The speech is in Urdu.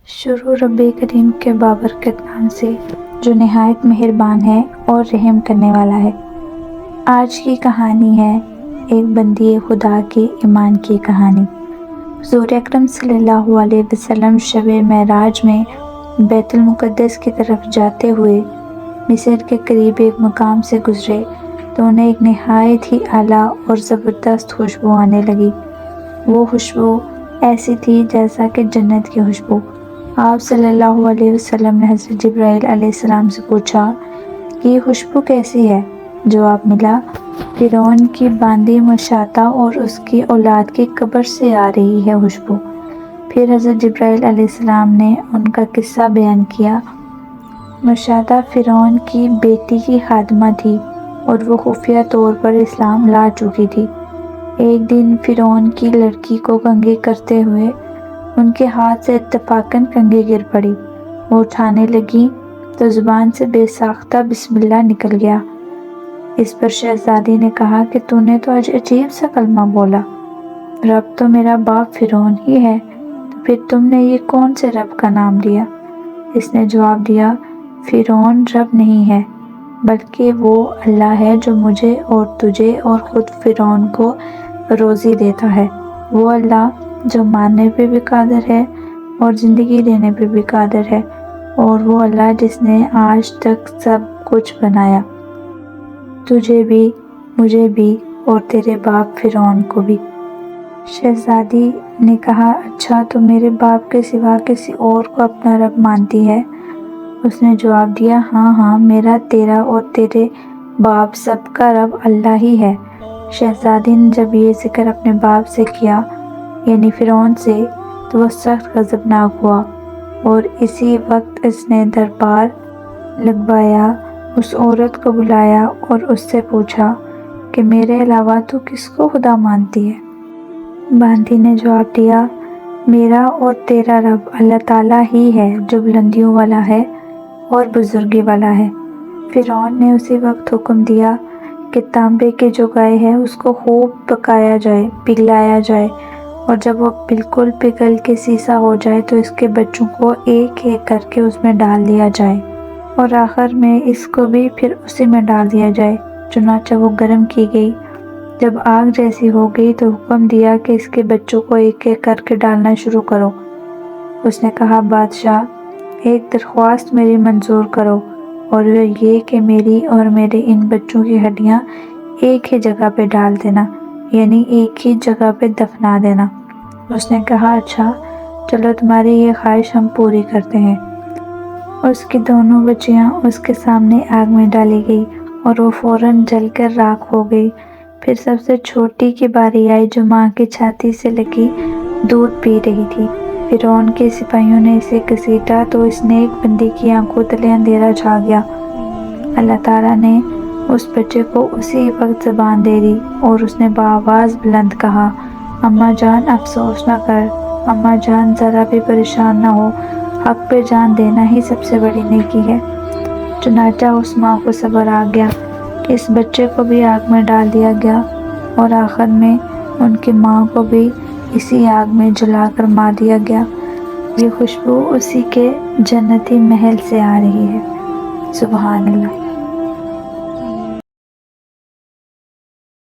شروع رب کریم کے بابرکت نام سے جو نہایت مہربان ہے اور رحم کرنے والا ہے۔ آج کی کہانی ہے ایک بندی خدا کے ایمان کی کہانی۔ حضور اکرم صلی اللہ علیہ وسلم شب معراج میں بیت المقدس کی طرف جاتے ہوئے مصر کے قریب ایک مقام سے گزرے تو انہیں ایک نہایت ہی اعلیٰ اور زبردست خوشبو آنے لگی۔ وہ خوشبو ایسی تھی جیسا کہ جنت کی خوشبو۔ آپ صلی اللہ علیہ وسلم نے حضرت جبرائیل علیہ السلام سے پوچھا کہ یہ خوشبو کیسی ہے؟ جواب ملا، فرعون کی باندی مشاطہ اور اس کی اولاد کی قبر سے آ رہی ہے خوشبو۔ پھر حضرت جبرائیل علیہ السلام نے ان کا قصہ بیان کیا۔ مشاطہ فرعون کی بیٹی کی خادمہ تھی اور وہ خفیہ طور پر اسلام لا چکی تھی۔ ایک دن فرعون کی لڑکی کو کنگھی کرتے ہوئے ان کے ہاتھ سے اتفاقاً کنگھی گر پڑی۔ وہ اٹھانے لگی تو زبان سے بے ساختہ بسم اللہ نکل گیا۔ اس پر شہزادی نے کہا کہ تو نے تو آج عجیب سا کلمہ بولا، رب تو میرا باپ فرعون ہی ہے، تو پھر تم نے یہ کون سے رب کا نام لیا؟ اس نے جواب دیا، فرعون رب نہیں ہے بلکہ وہ اللہ ہے جو مجھے اور تجھے اور خود فرعون کو روزی دیتا ہے۔ وہ اللہ جو مارنے پہ بھی قادر ہے اور زندگی دینے پہ بھی قادر ہے، اور وہ اللہ جس نے آج تک سب کچھ بنایا، تجھے بھی، مجھے بھی اور تیرے باپ فرعون کو بھی۔ شہزادی نے کہا، اچھا تو میرے باپ کے سوا کسی اور کو اپنا رب مانتی ہے؟ اس نے جواب دیا، ہاں، میرا، تیرا اور تیرے باپ سب کا رب اللہ ہی ہے۔ شہزادی نے جب یہ ذکر اپنے باپ سے کیا یعنی فرعون سے تو وہ سخت غضبناک ہوا، اور اسی وقت اس نے دربار لگوایا، اس عورت کو بلایا اور اس سے پوچھا کہ میرے علاوہ تو کس کو خدا مانتی ہے؟ باندی نے جواب دیا، میرا اور تیرا رب اللہ تعالیٰ ہی ہے جو بلندیوں والا ہے اور بزرگی والا ہے۔ فرعون نے اسی وقت حکم دیا کہ تانبے کی جو گائے ہے اس کو خوب پکایا جائے، پگھلایا جائے، اور جب وہ بالکل پگھل کے سیسا ہو جائے تو اس کے بچوں کو ایک ایک کر کے اس میں ڈال دیا جائے، اور آخر میں اس کو بھی پھر اسی میں ڈال دیا جائے۔ چنانچہ وہ گرم کی گئی۔ جب آگ جیسی ہو گئی تو حکم دیا کہ اس کے بچوں کو ایک ایک کر کے ڈالنا شروع کرو۔ اس نے کہا، بادشاہ، ایک درخواست میری منظور کرو، اور وہ یہ کہ میری اور میرے ان بچوں کی ہڈیاں ایک ہی جگہ پہ ڈال دینا، یعنی ایک ہی جگہ پہ دفنا دینا۔ اس نے کہا، اچھا چلو تمہاری یہ خواہش ہم پوری کرتے ہیں۔ اس کی دونوں بچیاں اس کے سامنے آگ میں ڈالی گئی اور وہ فوراً جل کر راکھ ہو گئی۔ پھر سب سے چھوٹی کی باری آئی جو ماں کی چھاتی سے لگی دودھ پی رہی تھی۔ فرعون کے سپاہیوں نے اسے گھسیٹا تو اس نیک بندی کی آنکھوں تلے اندھیرا چھا گیا۔ اللہ تعالیٰ نے اس بچے کو اسی وقت زبان دے دی اور اس نے بآواز بلند کہا، اماں جان افسوس نہ کر، اماں جان ذرا بھی پریشان نہ ہو، حق پہ جان دینا ہی سب سے بڑی نیکی ہے۔ چنانچہ اس ماں کو صبر آ گیا، اس بچے کو بھی آگ میں ڈال دیا گیا، اور آخر میں ان کی ماں کو بھی اسی آگ میں جلا کر مار دیا گیا۔ یہ خوشبو اسی کے جنتی محل سے آ رہی ہے۔ سبحان اللہ۔